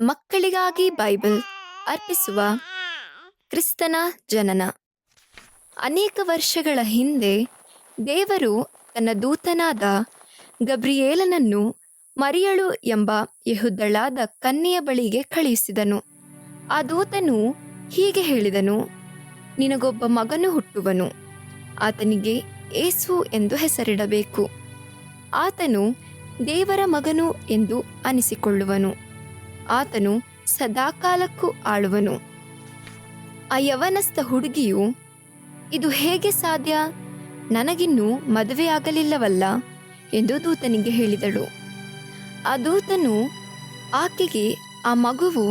ಮಕ್ಕಳಿಗಾಗಿ ಬೈಬಲ್ ಅರ್ಪಿಸುವ ಕ್ರಿಸ್ತನ ಜನನ. ಅನೇಕ ವರ್ಷಗಳ ಹಿಂದೆ ದೇವರು ತನ್ನ ದೂತನಾದ ಗಬ್ರಿಯೇಲನನ್ನು ಮರಿಯಳು ಎಂಬ ಯೆಹೂದಳಾದ ಕನ್ಯೆಯ ಬಳಿಗೆ ಕಳುಹಿಸಿದನು. ಆ ದೂತನು ಹೀಗೆ ಹೇಳಿದನು, ನಿನಗೊಬ್ಬ ಮಗನು ಹುಟ್ಟುವನು, ಆತನಿಗೆ ಯೇಸು ಎಂದು ಹೆಸರಿಡಬೇಕು. ಆತನು ದೇವರ ಮಗನು ಎಂದು ಅನಿಸಿಕೊಳ್ಳುವನು. ಆತನು ಸದಾಕಾಲಕ್ಕೂ ಆಳುವನು. ಆ ಯವನಸ್ಥ ಹುಡುಗಿಯು, ಇದು ಹೇಗೆ ಸಾಧ್ಯ, ನನಗಿನ್ನೂ ಮದುವೆಯಾಗಲಿಲ್ಲವಲ್ಲ ಎಂದು ದೂತನಿಗೆ ಹೇಳಿದಳು. ಆ ದೂತನು ಆಕೆಗೆ, ಆ ಮಗುವು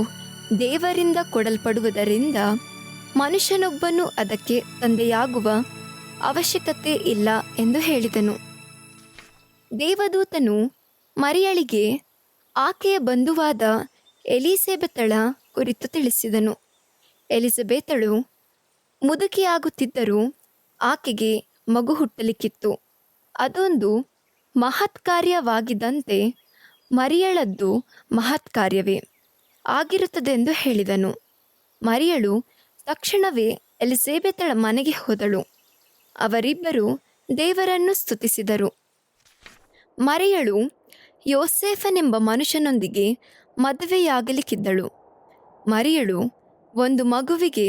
ದೇವರಿಂದ ಕೊಡಲ್ಪಡುವುದರಿಂದ ಮನುಷ್ಯನೊಬ್ಬನು ಅದಕ್ಕೆ ತಂದೆಯಾಗುವ ಅವಶ್ಯಕತೆ ಇಲ್ಲ ಎಂದು ಹೇಳಿದನು. ದೇವದೂತನು ಮರಿಯಳಿಗೆ ಆಕೆಯ ಬಂಧುವಾದ ಎಲಿಸಬೆತಳ ಕುರಿತು ತಿಳಿಸಿದನು. ಎಲಿಸಬೆತಳು ಮುದುಕಿಯಾಗುತ್ತಿದ್ದರೂ ಆಕೆಗೆ ಮಗು ಹುಟ್ಟಲಿಕ್ಕಿತ್ತು. ಅದೊಂದು ಮಹತ್ಕಾರ್ಯವಾಗಿದ್ದಂತೆ ಮರಿಯಳದ್ದು ಮಹತ್ಕಾರ್ಯವೇ ಆಗಿರುತ್ತದೆಂದು ಹೇಳಿದನು. ಮರಿಯಳು ತಕ್ಷಣವೇ ಎಲಿಸಬೆತಳ ಮನೆಗೆ ಹೋದಳು. ಅವರಿಬ್ಬರು ದೇವರನ್ನು ಸ್ತುತಿಸಿದರು. ಮರಿಯಳು ಯೋಸೇಫನೆಂಬ ಮನುಷ್ಯನೊಂದಿಗೆ ಮದುವೆಯಾಗಲಿಕ್ಕಿದ್ದಳು. ಮರಿಯಳು ಒಂದು ಮಗುವಿಗೆ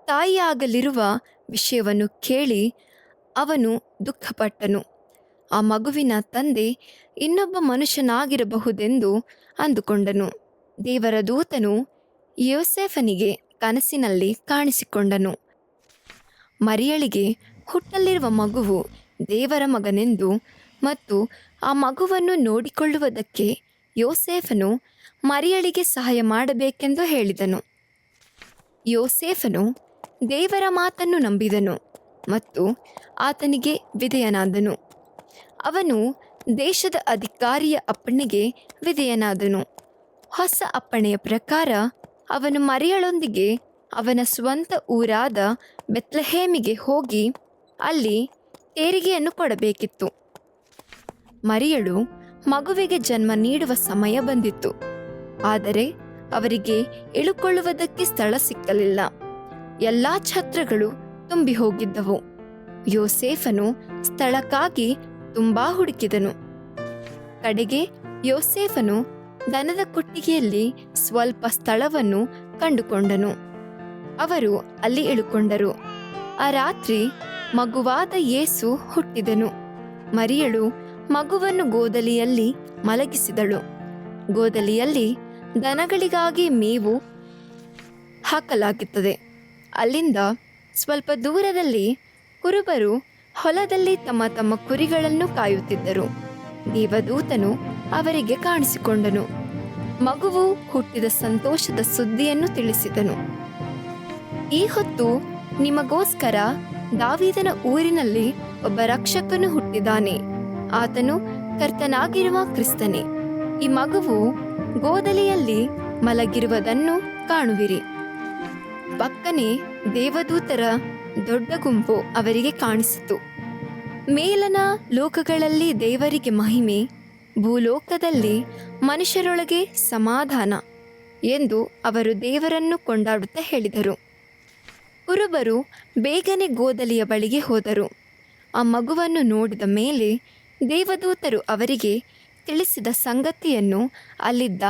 ತಾಯಿಯಾಗಲಿರುವ ವಿಷಯವನ್ನು ಕೇಳಿ ಅವನು ದುಃಖಪಟ್ಟನು. ಆ ಮಗುವಿನ ತಂದೆ ಇನ್ನೊಬ್ಬ ಮನುಷ್ಯನಾಗಿರಬಹುದೆಂದು ಅಂದುಕೊಂಡನು. ದೇವರ ದೂತನು ಯೋಸೇಫನಿಗೆ ಕನಸಿನಲ್ಲಿ ಕಾಣಿಸಿಕೊಂಡನು. ಮರಿಯಳಿಗೆ ಹುಟ್ಟಲಿರುವ ಮಗುವು ದೇವರ ಮಗನೆಂದು ಮತ್ತು ಆ ಮಗುವನ್ನು ನೋಡಿಕೊಳ್ಳುವುದಕ್ಕೆ ಯೋಸೇಫನು ಮರಿಯಳಿಗೆ ಸಹಾಯ ಮಾಡಬೇಕೆಂದು ಹೇಳಿದನು. ಯೋಸೇಫನು ದೇವರ ಮಾತನ್ನು ನಂಬಿದನು ಮತ್ತು ಆತನಿಗೆ ವಿಧೇಯನಾದನು. ಅವನು ದೇಶದ ಅಧಿಕಾರಿಯ ಅಪ್ಪಣೆಗೆ ವಿಧೇಯನಾದನು. ಹೊಸ ಅಪ್ಪಣೆಯ ಪ್ರಕಾರ ಅವನು ಮರಿಯಳೊಂದಿಗೆ ಅವನ ಸ್ವಂತ ಊರಾದ ಬೆತ್ಲೆಹೇಮಿಗೆ ಹೋಗಿ ಅಲ್ಲಿ ತೆರಿಗೆಯನ್ನು ಕೊಡಬೇಕಿತ್ತು. ಮರಿಯಳು ಮಗುವಿಗೆ ಜನ್ಮ ನೀಡುವ ಸಮಯ ಬಂದಿತ್ತು. ಆದರೆ ಅವರಿಗೆ ಇಳುಕೊಳ್ಳುವುದಕ್ಕೆ ಸ್ಥಳ ಸಿಕ್ಕಲಿಲ್ಲ. ಎಲ್ಲಾ ಛತ್ರಗಳು ತುಂಬಿ ಹೋಗಿದ್ದವು. ಯೋಸೇಫನು ಸ್ಥಳಕ್ಕಾಗಿ ತುಂಬಾ ಹುಡುಕಿದನು. ಕಡೆಗೆ ಯೋಸೇಫನು ದನದ ಕೊಟ್ಟಿಗೆಯಲ್ಲಿ ಸ್ವಲ್ಪ ಸ್ಥಳವನ್ನು ಕಂಡುಕೊಂಡನು. ಅವರು ಅಲ್ಲಿ ಇಳುಕೊಂಡರು. ಆ ರಾತ್ರಿ ಮಗುವಾದ ಯೇಸು ಹುಟ್ಟಿದನು. ಮರಿಯಳು ಮಗುವನ್ನು ಗೋದಲಿಯಲ್ಲಿ ಮಲಗಿಸಿದಳು. ಗೋದಲಿಯಲ್ಲಿ ದನಗಳಿಗಾಗಿ ಮೇವು ಹಾಕಲಾಗುತ್ತದೆ. ಅಲ್ಲಿಂದ ಸ್ವಲ್ಪ ದೂರದಲ್ಲಿ ಕುರುಬರು ಹೊಲದಲ್ಲಿ ತಮ್ಮ ತಮ್ಮ ಕುರಿಗಳನ್ನು ಕಾಯುತ್ತಿದ್ದರು. ದೇವದೂತನು ಅವರಿಗೆ ಕಾಣಿಸಿಕೊಂಡನು. ಮಗುವು ಹುಟ್ಟಿದ ಸಂತೋಷದ ಸುದ್ದಿಯನ್ನು ತಿಳಿಸಿದನು. ಈ ಹೊತ್ತು ನಿಮಗೋಸ್ಕರ ದಾವೀದನ ಊರಿನಲ್ಲಿ ಒಬ್ಬ ರಕ್ಷಕನು ಹುಟ್ಟಿದ್ದಾನೆ. ಆತನು ಕರ್ತನಾಗಿರುವ ಕ್ರಿಸ್ತನೇ. ಈ ಮಗುವು ಗೋದಲಿಯಲ್ಲಿ ಮಲಗಿರುವುದನ್ನು ಕಾಣುವಿರಿ. ಪಕ್ಕನೆ ದೇವದೂತರ ದೊಡ್ಡ ಗುಂಪು ಅವರಿಗೆ ಕಾಣಿಸಿತು. ಮೇಲನ ಲೋಕಗಳಲ್ಲಿ ದೇವರಿಗೆ ಮಹಿಮೆ, ಭೂಲೋಕದಲ್ಲಿ ಮನುಷ್ಯರೊಳಗೆ ಸಮಾಧಾನ ಎಂದು ಅವರು ದೇವರನ್ನು ಕೊಂಡಾಡುತ್ತಾ ಹೇಳಿದರು. ಕುರುಬರು ಬೇಗನೆ ಗೋದಲಿಯ ಬಳಿಗೆ ಹೋದರು. ಆ ಮಗುವನ್ನು ನೋಡಿದ ಮೇಲೆ ದೇವದೂತರು ಅವರಿಗೆ ತಿಳಿಸಿದ ಸಂಗತಿಯನ್ನು ಅಲ್ಲಿದ್ದ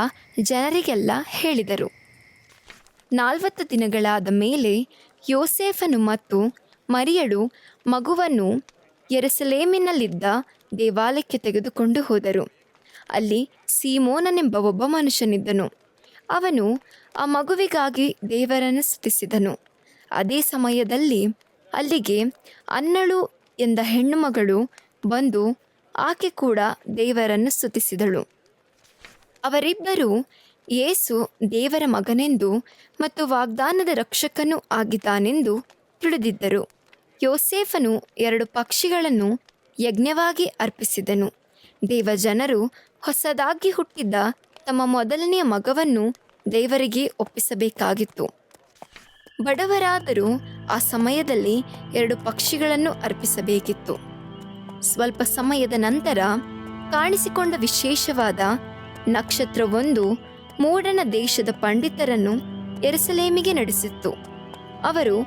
ಜನರಿಗೆಲ್ಲ ಹೇಳಿದರು. 40 ದಿನಗಳಾದ ಮೇಲೆ ಯೋಸೇಫನು ಮತ್ತು ಮರಿಯಳು ಮಗುವನ್ನು ಯೆರೂಸಲೇಮಿನಲ್ಲಿದ್ದ ದೇವಾಲಯಕ್ಕೆ ತೆಗೆದುಕೊಂಡು ಹೋದರು. ಅಲ್ಲಿ ಸೀಮೋನನೆಂಬ ಒಬ್ಬ ಮನುಷ್ಯನಿದ್ದನು. ಅವನು ಆ ಮಗುವಿಗಾಗಿ ದೇವರನ್ನು ಸ್ತುತಿಸಿದನು. ಅದೇ ಸಮಯದಲ್ಲಿ ಅಲ್ಲಿಗೆ ಅನ್ನಳು ಎಂದ ಹೆಣ್ಣು ಮಗಳು ಬಂದು ಆಕೆ ಕೂಡ ದೇವರನ್ನು ಸ್ತುತಿಸಿದಳು. ಅವರಿಬ್ಬರೂ ಯೇಸು ದೇವರ ಮಗನೆಂದು ಮತ್ತು ವಾಗ್ದಾನದ ರಕ್ಷಕನೂ ಆಗಿದ್ದಾನೆಂದು ತಿಳಿದಿದ್ದರು. ಯೋಸೇಫನು 2 ಪಕ್ಷಿಗಳನ್ನು ಯಜ್ಞವಾಗಿ ಅರ್ಪಿಸಿದನು. ದೇವಜನರು ಹೊಸದಾಗಿ ಹುಟ್ಟಿದ್ದ ತಮ್ಮ ಮೊದಲನೆಯ ಮಗವನ್ನು ದೇವರಿಗೆ ಒಪ್ಪಿಸಬೇಕಾಗಿತ್ತು. ಬಡವರಾದರೂ ಆ ಸಮಯದಲ್ಲಿ 2 ಪಕ್ಷಿಗಳನ್ನು ಅರ್ಪಿಸಬೇಕಿತ್ತು. ಸ್ವಲ್ಪ ಸಮಯದ ನಂತರ ಕಾಣಿಸಿಕೊಂಡ ವಿಶೇಷವಾದ ನಕ್ಷತ್ರವೊಂದು ಮೂಡಣ ದೇಶದ ಪಂಡಿತರನ್ನು ಯೆರೂಸಲೇಮಿಗೆ ನಡೆಸಿತ್ತು. ಅವರು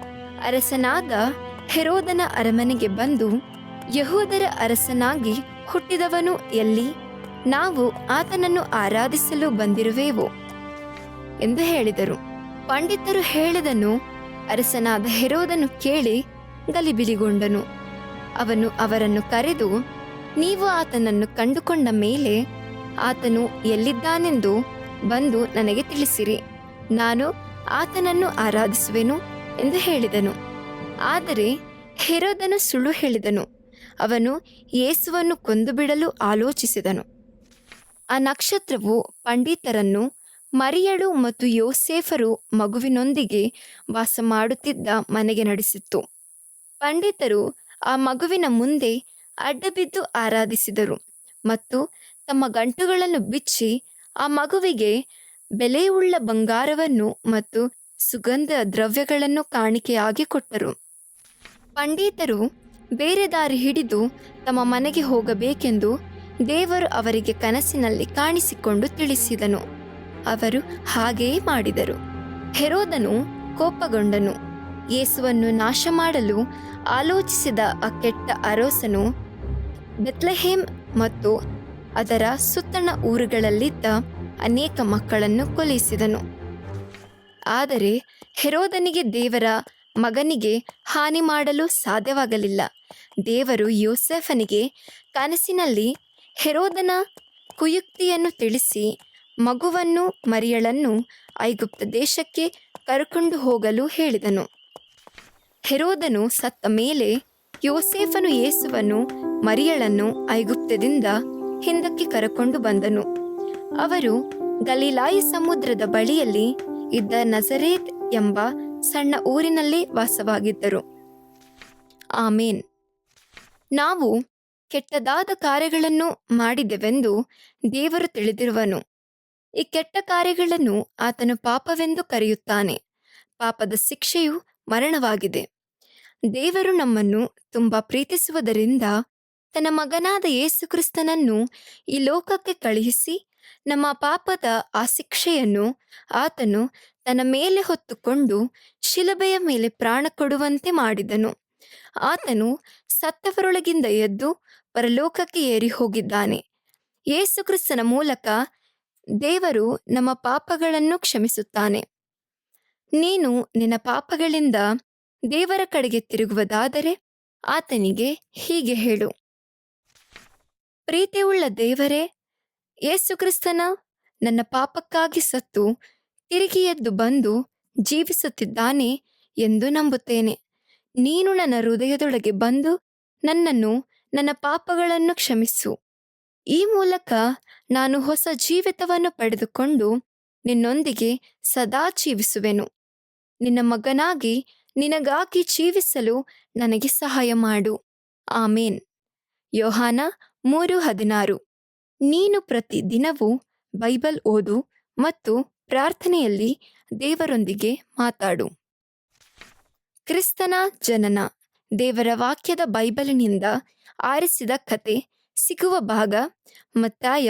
ಅರಸನಾದ ಹೆರೋದನ ಅರಮನೆಗೆ ಬಂದು, ಯಹೂದರ ಅರಸನಾಗಿ ಹುಟ್ಟಿದವನು ಎಲ್ಲಿ? ನಾವು ಆತನನ್ನು ಆರಾಧಿಸಲು ಬಂದಿರುವೆವು ಎಂದು ಹೇಳಿದರು. ಪಂಡಿತರು ಹೇಳಿದನು ಅರಸನಾದ ಹೆರೋದನು ಕೇಳಿ ಗಲಿಬಿಲಿಗೊಂಡನು. ಅವನು ಅವರನ್ನು ಕರೆದು, ನೀವು ಆತನನ್ನು ಕಂಡುಕೊಂಡ ಮೇಲೆ ಆತನು ಎಲ್ಲಿದ್ದಾನೆಂದು ಬಂದು ನನಗೆ ತಿಳಿಸಿರಿ, ನಾನು ಆತನನ್ನು ಆರಾಧಿಸುವೆನು ಎಂದು ಹೇಳಿದನು. ಆದರೆ ಹೆರೋದನು ಸುಳ್ಳು ಹೇಳಿದನು. ಅವನು ಯೇಸುವನ್ನು ಕೊಂದುಬಿಡಲು ಆಲೋಚಿಸಿದನು. ಆ ನಕ್ಷತ್ರವು ಪಂಡಿತರನ್ನು ಮರಿಯಳು ಮತ್ತು ಯೋಸೇಫರು ಮಗುವಿನೊಂದಿಗೆ ವಾಸ ಮಾಡುತ್ತಿದ್ದ ಮನೆಗೆ ನಡೆಸಿತ್ತು. ಪಂಡಿತರು ಆ ಮಗುವಿನ ಮುಂದೆ ಅಡ್ಡಬಿದ್ದು ಆರಾಧಿಸಿದರು ಮತ್ತು ತಮ್ಮ ಗಂಟುಗಳನ್ನು ಬಿಚ್ಚಿ ಆ ಮಗುವಿಗೆ ಬೆಲೆಯುಳ್ಳ ಬಂಗಾರವನ್ನು ಮತ್ತು ಸುಗಂಧ ದ್ರವ್ಯಗಳನ್ನು ಕಾಣಿಕೆಯಾಗಿ ಕೊಟ್ಟರು. ಪಂಡಿತರು ಬೇರೆ ದಾರಿ ಹಿಡಿದು ತಮ್ಮ ಮನೆಗೆ ಹೋಗಬೇಕೆಂದು ದೇವರು ಅವರಿಗೆ ಕನಸಿನಲ್ಲಿ ಕಾಣಿಸಿಕೊಂಡು ತಿಳಿಸಿದನು. ಅವರು ಹಾಗೆಯೇ ಮಾಡಿದರು. ಹೆರೋದನು ಕೋಪಗೊಂಡನು. ಯೇಸುವನ್ನು ನಾಶ ಮಾಡಲು ಆಲೋಚಿಸಿದ ಆ ಕೆಟ್ಟ ಅರಸನು ಬೆತ್ಲೆಹೇಮ್ ಮತ್ತು ಅದರ ಸುತ್ತಣ ಊರುಗಳಲ್ಲಿದ್ದ ಅನೇಕ ಮಕ್ಕಳನ್ನು ಕೊಲ್ಲಿಸಿದನು. ಆದರೆ ಹೆರೋದನಿಗೆ ದೇವರ ಮಗನಿಗೆ ಹಾನಿ ಮಾಡಲು ಸಾಧ್ಯವಾಗಲಿಲ್ಲ. ದೇವರು ಯೋಸೇಫನಿಗೆ ಕನಸಿನಲ್ಲಿ ಹೆರೋದನ ಕುಯುಕ್ತಿಯನ್ನು ತಿಳಿಸಿ ಮಗುವನ್ನು ಮರಿಯಳನ್ನು ಐಗುಪ್ತ ದೇಶಕ್ಕೆ ಕರೆಕೊಂಡು ಹೋಗಲು ಹೇಳಿದನು. ಹೆರೋದನು ಸತ್ತ ಮೇಲೆ ಯೋಸೇಫನು ಯೇಸುವನ್ನು ಮರಿಯಳನ್ನು ಐಗುಪ್ತದಿಂದ ಹಿಂದಕ್ಕೆ ಕರೆಕೊಂಡು ಬಂದನು. ಅವರು ಗಲಿಲಾಯ ಸಮುದ್ರದ ಬಳಿಯಲ್ಲಿ ಇದ್ದ ನಜರೇತ್ ಎಂಬ ಸಣ್ಣ ಊರಿನಲ್ಲಿ ವಾಸವಾಗಿದ್ದರು. ಆಮೇನ್. ನಾವು ಕೆಟ್ಟದಾದ ಕಾರ್ಯಗಳನ್ನು ಮಾಡಿದೆವೆಂದು ದೇವರು ತಿಳಿದಿರುವನು. ಈ ಕೆಟ್ಟ ಕಾರ್ಯಗಳನ್ನು ಆತನು ಪಾಪವೆಂದು ಕರೆಯುತ್ತಾನೆ. ಪಾಪದ ಶಿಕ್ಷೆಯು ಮರಣವಾಗಿದೆ. ದೇವರು ನಮ್ಮನ್ನು ತುಂಬಾ ಪ್ರೀತಿಸುವುದರಿಂದ ತನ್ನ ಮಗನಾದ ಯೇಸುಕ್ರಿಸ್ತನನ್ನು ಈ ಲೋಕಕ್ಕೆ ಕಳುಹಿಸಿ ನಮ್ಮ ಪಾಪದ ಆ ಶಿಕ್ಷೆಯನ್ನು ಆತನು ತನ್ನ ಮೇಲೆ ಹೊತ್ತುಕೊಂಡು ಶಿಲುಬೆಯ ಮೇಲೆ ಪ್ರಾಣ ಕೊಡುವಂತೆ ಮಾಡಿದನು. ಆತನು ಸತ್ತವರೊಳಗಿಂದ ಎದ್ದು ಪರಲೋಕಕ್ಕೆ ಏರಿ ಹೋಗಿದ್ದಾನೆ. ಯೇಸುಕ್ರಿಸ್ತನ ಮೂಲಕ ದೇವರು ನಮ್ಮ ಪಾಪಗಳನ್ನು ಕ್ಷಮಿಸುತ್ತಾನೆ. ನೀನು ನಿನ್ನ ಪಾಪಗಳಿಂದ ದೇವರ ಕಡೆಗೆ ತಿರುಗುವುದಾದರೆ ಆತನಿಗೆ ಹೀಗೆ ಹೇಳು, ಪ್ರೀತಿಯುಳ್ಳ ದೇವರೇ, ಯೇಸುಕ್ರಿಸ್ತನ ನನ್ನ ಪಾಪಕ್ಕಾಗಿ ಸತ್ತು ತಿರುಗಿ ಎದ್ದು ಬಂದು ಜೀವಿಸುತ್ತಿದ್ದಾನೆ ಎಂದು ನಂಬುತ್ತೇನೆ. ನೀನು ನನ್ನ ಹೃದಯದೊಳಗೆ ಬಂದು ನನ್ನನ್ನು ನನ್ನ ಪಾಪಗಳನ್ನು ಕ್ಷಮಿಸು. ಈ ಮೂಲಕ ನಾನು ಹೊಸ ಜೀವಿತವನ್ನು ಪಡೆದುಕೊಂಡು ನಿನ್ನೊಂದಿಗೆ ಸದಾ ಜೀವಿಸುವೆನು. ನಿನ್ನ ಮಗನಾಗಿ ನಿನಗಾಗಿ ಜೀವಿಸಲು ನನಗೆ ಸಹಾಯ ಮಾಡು. ಆಮೇನ್. ಯೋಹಾನ 3:16. ನೀನು ಪ್ರತಿ ದಿನವೂ ಬೈಬಲ್ ಓದು ಮತ್ತು ಪ್ರಾರ್ಥನೆಯಲ್ಲಿ ದೇವರೊಂದಿಗೆ ಮಾತಾಡು. ಕ್ರಿಸ್ತನ ಜನನ. ದೇವರ ವಾಕ್ಯದ ಬೈಬಲಿನಿಂದ ಆರಿಸಿದ ಕತೆ ಸಿಗುವ ಭಾಗ ಮತ್ತಾಯ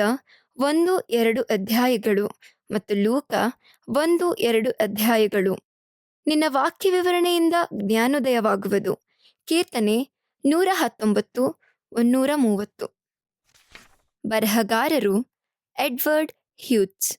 1-2 ಅಧ್ಯಾಯಗಳು ಮತ್ತು ಲೂಕ 1-2 ಅಧ್ಯಾಯಗಳು. ನಿನ್ನ ವಾಕ್ಯ ವಿವರಣೆಯಿಂದ ಜ್ಞಾನೋದಯವಾಗುವುದು. ಕೀರ್ತನೆ 119-130. ಬರಹಗಾರರು ಎಡ್ವರ್ಡ್ ಹ್ಯೂಟ್ಸ್.